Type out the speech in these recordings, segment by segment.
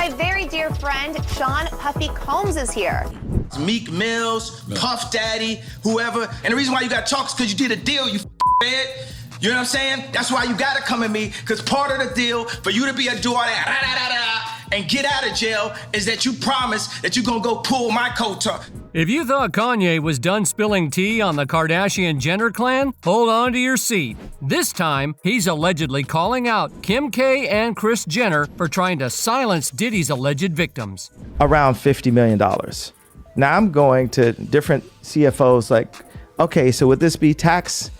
my very dear friend, Sean Puffy Combs is here. Meek Mills, Puff Daddy, whoever. And the reason why you got to talk is because you did a deal, you bed. You know what I'm saying? That's why you got to come at me, because part of the deal for you to be a do all that and get out of jail is that you promise that you're going to go pull my coat-up. If you thought Kanye was done spilling tea on the Kardashian-Jenner clan, hold on to your seat. This time, he's allegedly calling out Kim K and Kris Jenner for trying to silence Diddy's alleged victims. Around $50 million. Now I'm going to different CFOs like, okay, so would this be tax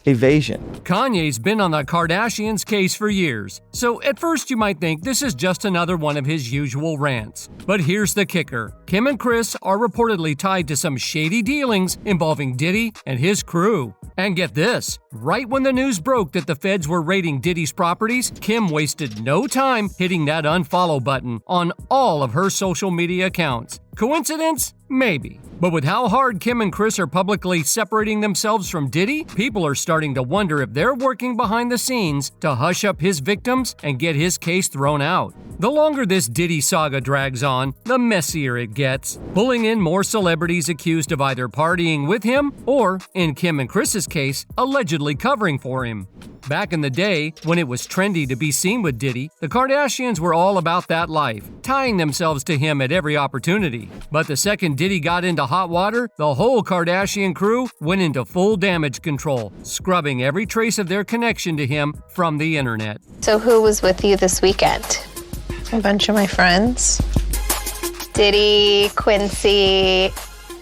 evasion? Kanye's been on the Kardashians' case for years, so at first you might think this is just another one of his usual rants. But here's the kicker. Kim and Kris are reportedly tied to some shady dealings involving Diddy and his crew. And get this, right when the news broke that the feds were raiding Diddy's properties, Kim wasted no time hitting that unfollow button on all of her social media accounts. Coincidence? Maybe. But with how hard Kim and Kris are publicly separating themselves from Diddy, people are starting to wonder if they're working behind the scenes to hush up his victims and get his case thrown out. The longer this Diddy saga drags on, the messier it gets, pulling in more celebrities accused of either partying with him or, in Kim and Kris's case, allegedly covering for him. Back in the day, when it was trendy to be seen with Diddy, the Kardashians were all about that life, tying themselves to him at every opportunity. But the second Diddy got into hot water, the whole Kardashian crew went into full damage control, scrubbing every trace of their connection to him from the internet. So who was with you this weekend? A bunch of my friends. Diddy, Quincy,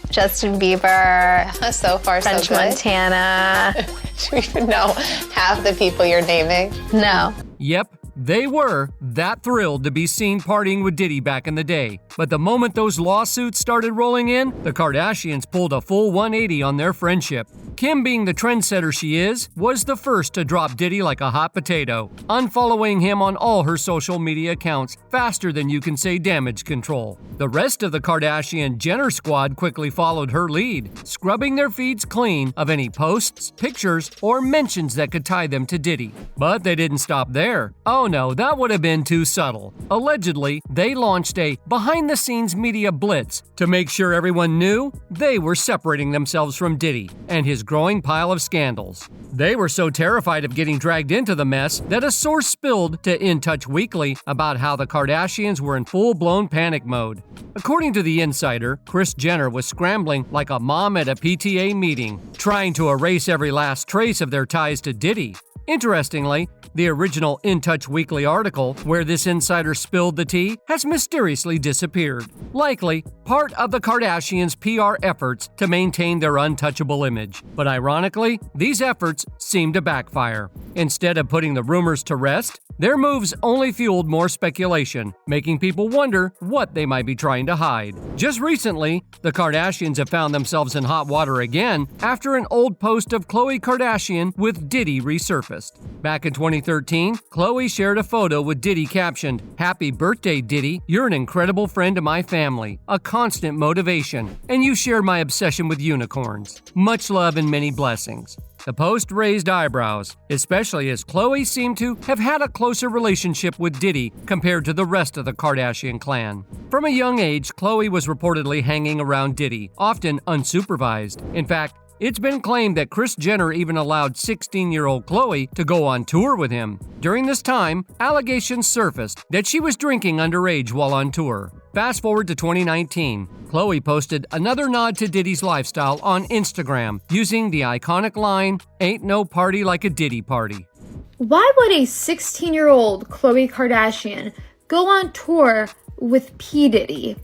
Justin Bieber, So far, so French good. Montana. Do you even know half the people you're naming? No. Yep, they were that thrilled to be seen partying with Diddy back in the day. But the moment those lawsuits started rolling in, the Kardashians pulled a full 180 on their friendship. Kim, being the trendsetter she is, was the first to drop Diddy like a hot potato, unfollowing him on all her social media accounts faster than you can say damage control. The rest of the Kardashian-Jenner squad quickly followed her lead, scrubbing their feeds clean of any posts, pictures, or mentions that could tie them to Diddy. But they didn't stop there. Oh no, that would have been too subtle. Allegedly, they launched a behind-the-scenes media blitz to make sure everyone knew they were separating themselves from Diddy and his growing pile of scandals. They were so terrified of getting dragged into the mess that a source spilled to In Touch Weekly about how the Kardashians were in full-blown panic mode. According to the insider, Kris Jenner was scrambling like a mom at a PTA meeting, trying to erase every last trace of their ties to Diddy. Interestingly, the original In Touch Weekly article, where this insider spilled the tea, has mysteriously disappeared. Likely part of the Kardashians' PR efforts to maintain their untouchable image. But ironically, these efforts seem to backfire. Instead of putting the rumors to rest, their moves only fueled more speculation, making people wonder what they might be trying to hide. Just recently, the Kardashians have found themselves in hot water again after an old post of Khloe Kardashian with Diddy resurfaced. Back in 2013, Khloe shared a photo with Diddy captioned, "Happy birthday, Diddy. You're an incredible friend to my family, a constant motivation, and you share my obsession with unicorns. Much love and many blessings." The post raised eyebrows, especially as Khloe seemed to have had a closer relationship with Diddy compared to the rest of the Kardashian clan. From a young age, Khloe was reportedly hanging around Diddy, often unsupervised. In fact, it's been claimed that Kris Jenner even allowed 16-year-old Khloe to go on tour with him. During this time, allegations surfaced that she was drinking underage while on tour. Fast forward to 2019, Khloe posted another nod to Diddy's lifestyle on Instagram using the iconic line, "Ain't no party like a Diddy party." Why would a 16-year-old Khloe Kardashian go on tour with P. Diddy?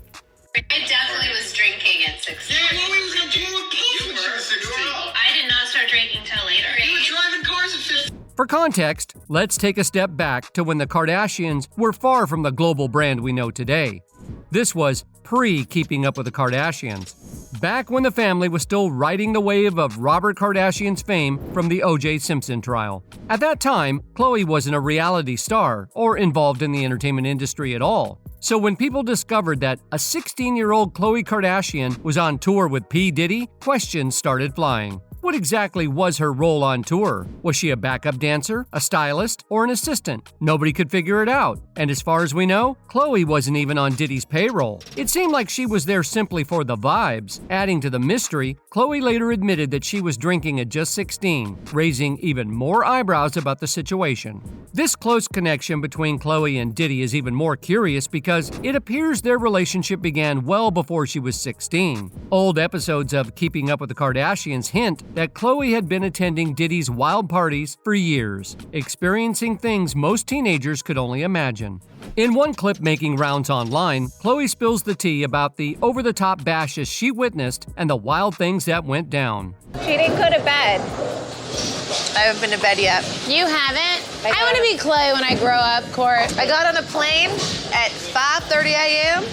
I definitely was drinking at 16. Yeah, well, we was on tour with Puff when she was 16. I did not start drinking till later. You were driving cars at 15. For context, let's take a step back to when the Kardashians were far from the global brand we know today. This was pre-Keeping Up with the Kardashians, back when the family was still riding the wave of Robert Kardashian's fame from the O.J. Simpson trial. At that time, Khloe wasn't a reality star or involved in the entertainment industry at all. So when people discovered that a 16-year-old Khloe Kardashian was on tour with P. Diddy, questions started flying. What exactly was her role on tour? Was she a backup dancer, a stylist, or an assistant? Nobody could figure it out. And as far as we know, Khloe wasn't even on Diddy's payroll. It seemed like she was there simply for the vibes. Adding to the mystery, Khloe later admitted that she was drinking at just 16, raising even more eyebrows about the situation. This close connection between Khloe and Diddy is even more curious because it appears their relationship began well before she was 16. Old episodes of Keeping Up with the Kardashians hint that Khloe had been attending Diddy's wild parties for years, experiencing things most teenagers could only imagine. In one clip making rounds online, Khloe spills the tea about the over-the-top bashes she witnessed and the wild things that went down. She didn't go to bed. I haven't been to bed yet. You haven't? I want to be Khloe when I grow up, Court. I got on a plane at 5:30 a.m.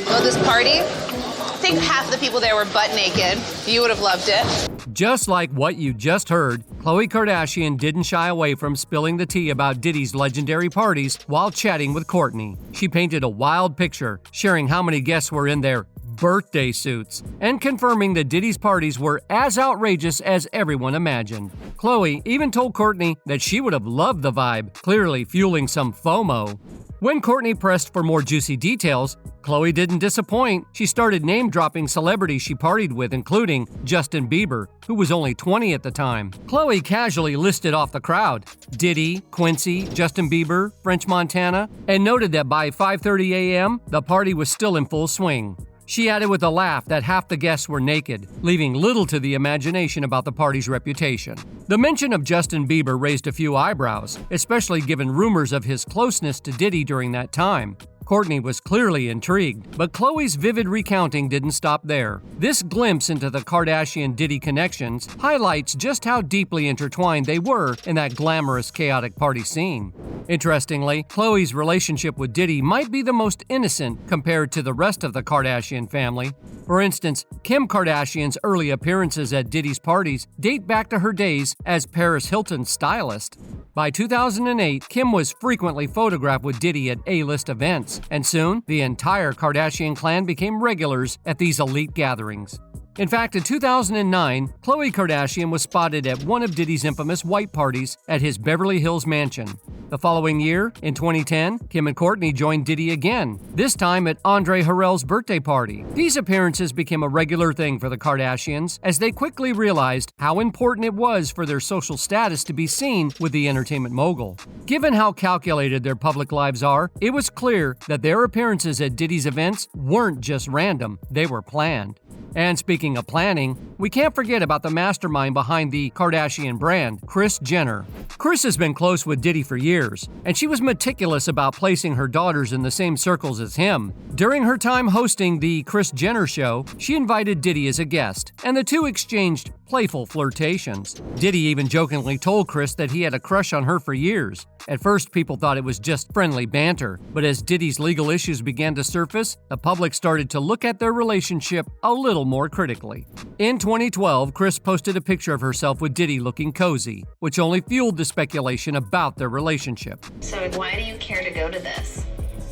Go to this party. I think half the people there were butt naked. You would have loved it. Just like what you just heard, Khloe Kardashian didn't shy away from spilling the tea about Diddy's legendary parties while chatting with Kourtney. She painted a wild picture, sharing how many guests were in their birthday suits, and confirming that Diddy's parties were as outrageous as everyone imagined. Khloe even told Kourtney that she would have loved the vibe, clearly fueling some FOMO. When Kourtney pressed for more juicy details, Khloe didn't disappoint. She started name-dropping celebrities she partied with, including Justin Bieber, who was only 20 at the time. Khloe casually listed off the crowd: Diddy, Quincy, Justin Bieber, French Montana, and noted that by 5:30 a.m., the party was still in full swing. She added with a laugh that half the guests were naked, leaving little to the imagination about the party's reputation. The mention of Justin Bieber raised a few eyebrows, especially given rumors of his closeness to Diddy during that time. Kourtney was clearly intrigued, but Khloe's vivid recounting didn't stop there. This glimpse into the Kardashian-Diddy connections highlights just how deeply intertwined they were in that glamorous, chaotic party scene. Interestingly, Khloe's relationship with Diddy might be the most innocent compared to the rest of the Kardashian family. For instance, Kim Kardashian's early appearances at Diddy's parties date back to her days as Paris Hilton's stylist. By 2008, Kim was frequently photographed with Diddy at A-list events, and soon, the entire Kardashian clan became regulars at these elite gatherings. In fact, in 2009, Khloe Kardashian was spotted at one of Diddy's infamous white parties at his Beverly Hills mansion. The following year, in 2010, Kim and Kourtney joined Diddy again, this time at Andre Harrell's birthday party. These appearances became a regular thing for the Kardashians as they quickly realized how important it was for their social status to be seen with the entertainment mogul. Given how calculated their public lives are, it was clear that their appearances at Diddy's events weren't just random, they were planned. And speaking of planning, we can't forget about the mastermind behind the Kardashian brand, Kris Jenner. Kris has been close with Diddy for years, and she was meticulous about placing her daughters in the same circles as him. During her time hosting the Kris Jenner show, she invited Diddy as a guest, and the two exchanged playful flirtations. Diddy even jokingly told Kris that he had a crush on her for years. At first, people thought it was just friendly banter, but as Diddy's legal issues began to surface, the public started to look at their relationship a little more critically. In 2012, Kris posted a picture of herself with Diddy looking cozy, which only fueled the speculation about their relationship. So why do you care to go to this?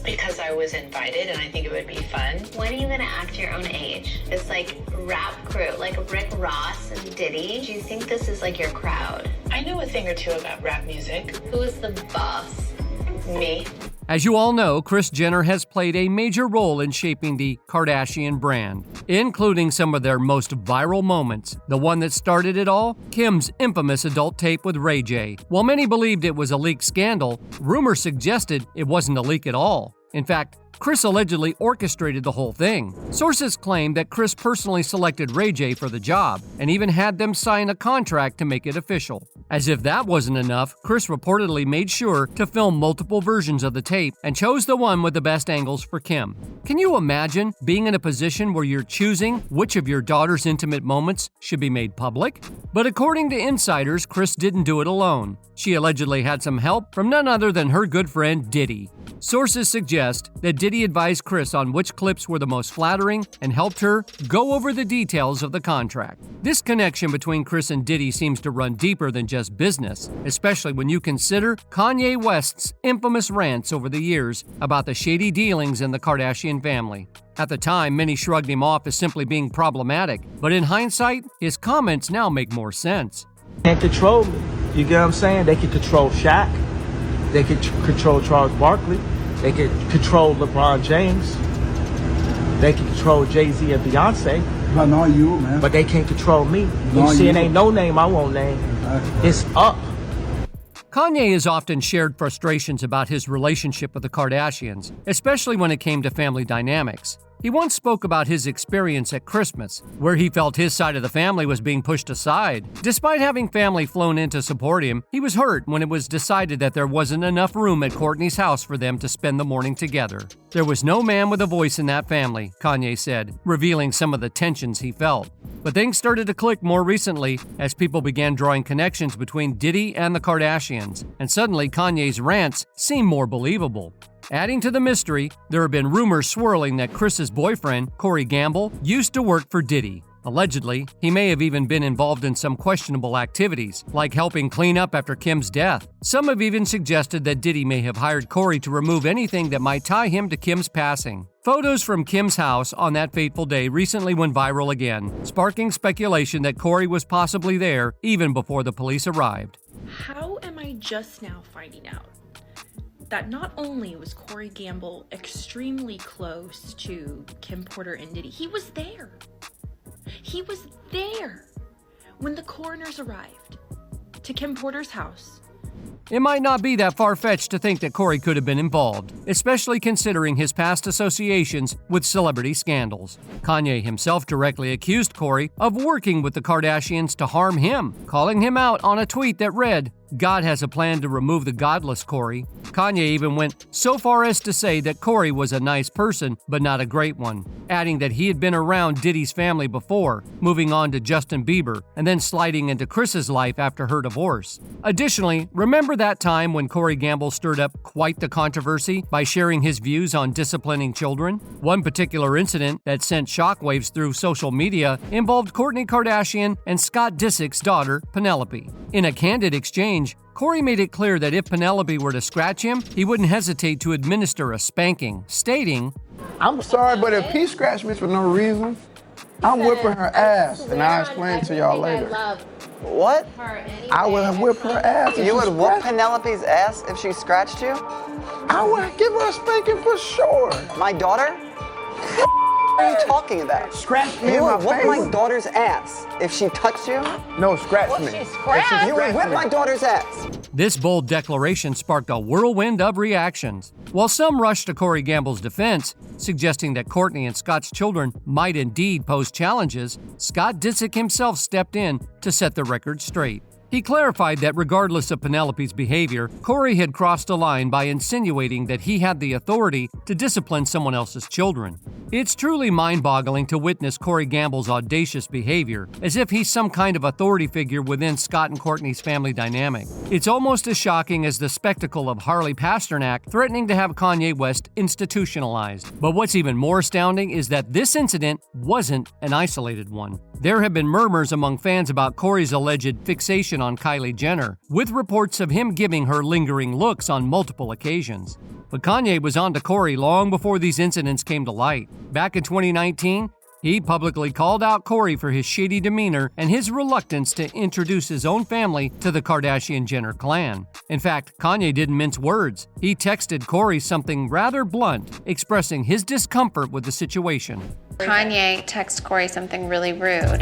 Because I was invited and I think it would be fun. When are you going to act your own age? It's like rap crew, like Rick Ross and Diddy. Do you think this is like your crowd? I know a thing or two about rap music. Who is the boss? Me. As you all know, Kris Jenner has played a major role in shaping the Kardashian brand, including some of their most viral moments. The one that started it all? Kim's infamous adult tape with Ray J. While many believed it was a leaked scandal, rumors suggested it wasn't a leak at all. In fact, Kris allegedly orchestrated the whole thing. Sources claim that Kris personally selected Ray J for the job and even had them sign a contract to make it official. As if that wasn't enough, Kris reportedly made sure to film multiple versions of the tape and chose the one with the best angles for Kim. Can you imagine being in a position where you're choosing which of your daughter's intimate moments should be made public? But according to insiders, Kris didn't do it alone. She allegedly had some help from none other than her good friend Diddy. Sources suggest that Diddy advised Kris on which clips were the most flattering and helped her go over the details of the contract. This connection between Kris and Diddy seems to run deeper than just business, especially when you consider Kanye West's infamous rants over the years about the shady dealings in the Kardashian family. At the time, many shrugged him off as simply being problematic, but in hindsight, his comments now make more sense. Can't control me. You get what I'm saying? They can control Shaq. They can control Charles Barkley. They can control LeBron James. They can control Jay-Z and Beyonce. But not you, man. But they can't control me. Not You see, it you. ain't no name I won't name. It's up. Kanye has often shared frustrations about his relationship with the Kardashians, especially when it came to family dynamics. He once spoke about his experience at Christmas, where he felt his side of the family was being pushed aside. Despite having family flown in to support him, he was hurt when it was decided that there wasn't enough room at Kourtney's house for them to spend the morning together. There was no man with a voice in that family, Kanye said, revealing some of the tensions he felt. But things started to click more recently as people began drawing connections between Diddy and the Kardashians, and suddenly Kanye's rants seemed more believable. Adding to the mystery, there have been rumors swirling that Kris's boyfriend, Cory Gamble, used to work for Diddy. Allegedly, he may have even been involved in some questionable activities, like helping clean up after Kim's death. Some have even suggested that Diddy may have hired Cory to remove anything that might tie him to Kim's passing. Photos from Kim's house on that fateful day recently went viral again, sparking speculation that Cory was possibly there even before the police arrived. How am I just now finding out that not only was Cory Gamble extremely close to Kim Porter and Diddy, he was there. He was there when the coroners arrived to Kim Porter's house. It might not be that far-fetched to think that Cory could have been involved, especially considering his past associations with celebrity scandals. Kanye himself directly accused Cory of working with the Kardashians to harm him, calling him out on a tweet that read, "God has a plan to remove the godless Cory." Kanye even went so far as to say that Cory was a nice person, but not a great one, adding that he had been around Diddy's family before, moving on to Justin Bieber, and then sliding into Kris's life after her divorce. Additionally, remember that time when Cory Gamble stirred up quite the controversy by sharing his views on disciplining children? One particular incident that sent shockwaves through social media involved Kourtney Kardashian and Scott Disick's daughter, Penelope. In a candid exchange, Cory made it clear that if Penelope were to scratch him, he wouldn't hesitate to administer a spanking, stating, I'm sorry, but if he scratched me for no reason, I'm whipping her ass, and I'll explain to y'all later. What? I would whip her ass. You would whoop Penelope's ass if she scratched you? I would give her a spanking for sure. My daughter? What are you talking about? Scratch me You in my would whoop face. my daughter's ass if she touched you? No, scratch me. You would whip my daughter's ass. This bold declaration sparked a whirlwind of reactions. While some rushed to Cory Gamble's defense, suggesting that Kourtney and Scott's children might indeed pose challenges, Scott Disick himself stepped in to set the record straight. He clarified that regardless of Penelope's behavior, Cory had crossed a line by insinuating that he had the authority to discipline someone else's children. It's truly mind-boggling to witness Cory Gamble's audacious behavior, as if he's some kind of authority figure within Scott and Kourtney's family dynamic. It's almost as shocking as the spectacle of Harley Pasternak threatening to have Kanye West institutionalized. But what's even more astounding is that this incident wasn't an isolated one. There have been murmurs among fans about Cory's alleged fixation on Kylie Jenner, with reports of him giving her lingering looks on multiple occasions. But Kanye was on to Cory long before these incidents came to light. Back in 2019, he publicly called out Cory for his shady demeanor and his reluctance to introduce his own family to the Kardashian-Jenner clan. In fact, Kanye didn't mince words. He texted Cory something rather blunt, expressing his discomfort with the situation. Kanye texted Cory something really rude.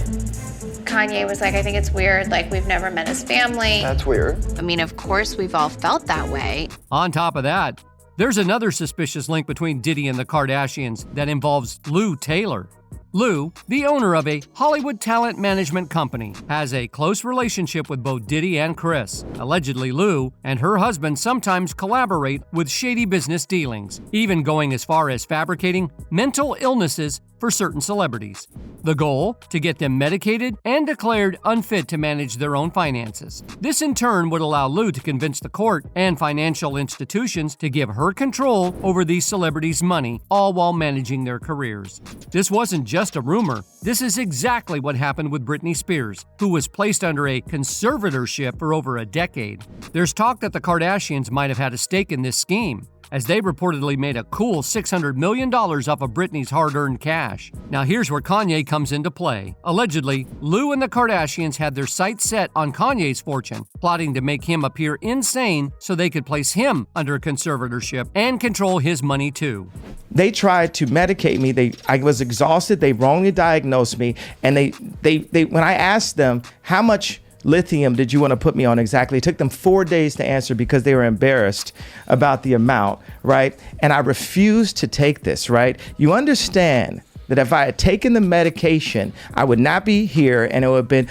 Kanye was like, I think it's weird, like we've never met his family. That's weird. I mean, of course, we've all felt that way. On top of that, there's another suspicious link between Diddy and the Kardashians that involves Lou Taylor. Lou, the owner of a Hollywood talent management company, has a close relationship with both Diddy and Kris. Allegedly, Lou and her husband sometimes collaborate with shady business dealings, even going as far as fabricating mental illnesses for certain celebrities. The goal? To get them medicated and declared unfit to manage their own finances. This in turn would allow Lou to convince the court and financial institutions to give her control over these celebrities' money, all while managing their careers. This wasn't just a rumor. This is exactly what happened with Britney Spears, who was placed under a conservatorship for over a decade. There's talk that the Kardashians might have had a stake in this scheme, as they reportedly made a cool $600 million off of Britney's hard-earned cash. Now here's where Kanye comes into play. Allegedly, Lou and the Kardashians had their sights set on Kanye's fortune, plotting to make him appear insane so they could place him under a conservatorship and control his money too. They tried to medicate me. I was exhausted. They wrongly diagnosed me. And they when I asked them, how much lithium did you want to put me on exactly? It took them 4 days to answer because they were embarrassed about the amount, right? And I refused to take this, right? You understand that if I had taken the medication, I would not be here, and it would have been,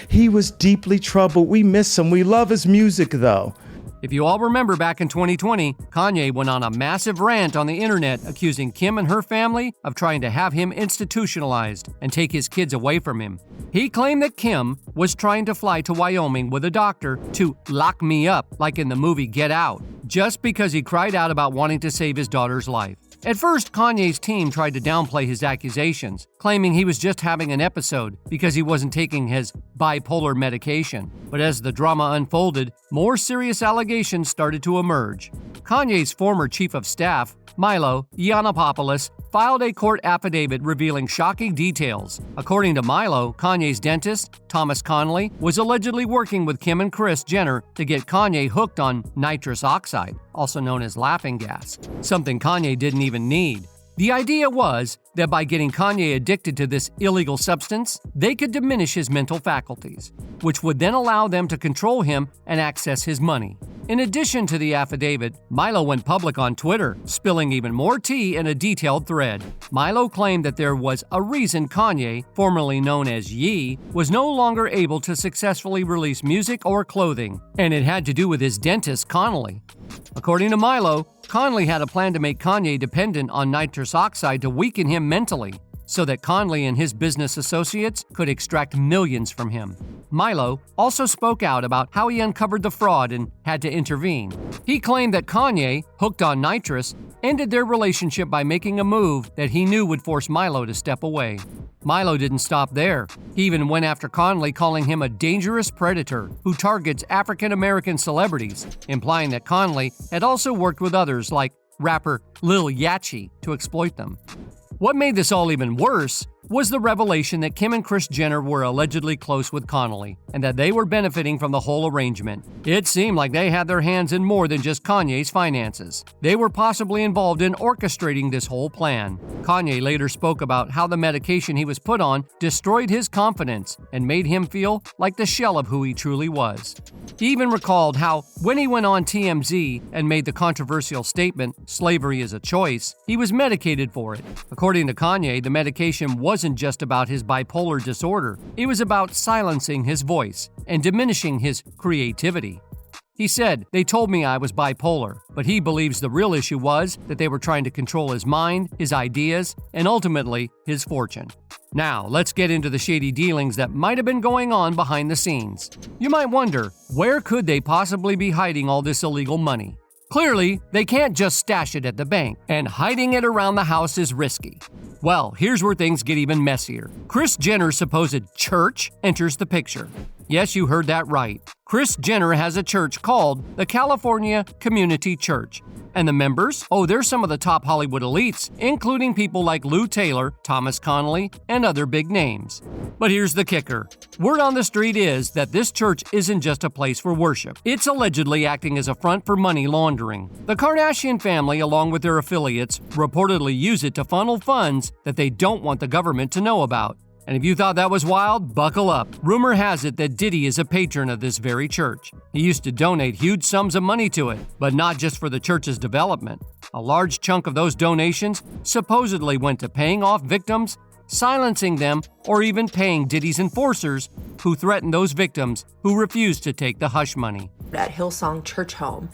he was deeply troubled. We miss him. We love his music though. If you all remember back in 2020, Kanye went on a massive rant on the internet accusing Kim and her family of trying to have him institutionalized and take his kids away from him. He claimed that Kim was trying to fly to Wyoming with a doctor to lock me up, like in the movie Get Out, just because he cried out about wanting to save his daughter's life. At first, Kanye's team tried to downplay his accusations, claiming he was just having an episode because he wasn't taking his bipolar medication. But as the drama unfolded, more serious allegations started to emerge. Kanye's former chief of staff, Milo Yiannopoulos, filed a court affidavit revealing shocking details. According to Milo, Kanye's dentist, Thomas Connolly, was allegedly working with Kim and Kris Jenner to get Kanye hooked on nitrous oxide, also known as laughing gas, something Kanye didn't even need. The idea was that by getting Kanye addicted to this illegal substance, they could diminish his mental faculties, which would then allow them to control him and access his money. In addition to the affidavit, Milo went public on Twitter, spilling even more tea in a detailed thread. Milo claimed that there was a reason Kanye, formerly known as Ye, was no longer able to successfully release music or clothing, and it had to do with his dentist, Connolly. According to Milo, Connolly had a plan to make Kanye dependent on nitrous oxide to weaken him mentally, so that Connolly and his business associates could extract millions from him. Milo also spoke out about how he uncovered the fraud and had to intervene. He claimed that Kanye, hooked on nitrous, ended their relationship by making a move that he knew would force Milo to step away. Milo didn't stop there. He even went after Connolly, calling him a dangerous predator who targets African-American celebrities, implying that Connolly had also worked with others like rapper Lil Yachty to exploit them. What made this all even worse was the revelation that Kim and Kris Jenner were allegedly close with Connolly, and that they were benefiting from the whole arrangement. It seemed like they had their hands in more than just Kanye's finances. They were possibly involved in orchestrating this whole plan. Kanye later spoke about how the medication he was put on destroyed his confidence and made him feel like the shell of who he truly was. He even recalled how, when he went on TMZ and made the controversial statement, "Slavery is a choice," he was medicated for it. According to Kanye, the medication wasn't just about his bipolar disorder. It was about silencing his voice and diminishing his creativity. He said, "They told me I was bipolar," but he believes the real issue was that they were trying to control his mind, his ideas, and ultimately, his fortune. Now, let's get into the shady dealings that might have been going on behind the scenes. You might wonder, where could they possibly be hiding all this illegal money? Clearly, they can't just stash it at the bank, and hiding it around the house is risky. Well, here's where things get even messier. Kris Jenner's supposed church enters the picture. Yes, you heard that right. Kris Jenner has a church called the California Community Church. And the members? Oh, they're some of the top Hollywood elites, including people like Lou Taylor, Thomas Connolly, and other big names. But here's the kicker. Word on the street is that this church isn't just a place for worship. It's allegedly acting as a front for money laundering. The Kardashian family, along with their affiliates, reportedly use it to funnel funds that they don't want the government to know about. And if you thought that was wild, buckle up. Rumor has it that Diddy is a patron of this very church. He used to donate huge sums of money to it, but not just for the church's development. A large chunk of those donations supposedly went to paying off victims, silencing them, or even paying Diddy's enforcers who threatened those victims who refused to take the hush money. At Hillsong Church Home,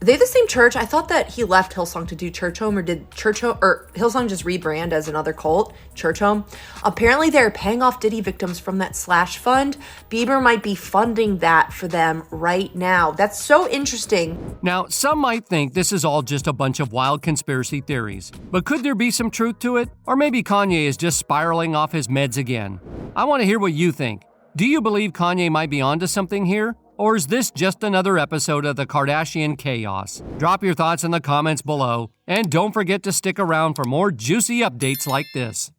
Are they the same church? I thought that he left Hillsong to do Church Home, or did Church Home or Hillsong just rebrand as another cult, Church Home? Apparently they're paying off Diddy victims from that slash fund. Bieber might be funding that for them right now. That's so interesting. Now, some might think this is all just a bunch of wild conspiracy theories, but could there be some truth to it? Or maybe Kanye is just spiraling off his meds again? I want to hear what you think. Do you believe Kanye might be onto something here? Or is this just another episode of the Kardashian chaos? Drop your thoughts in the comments below, and don't forget to stick around for more juicy updates like this.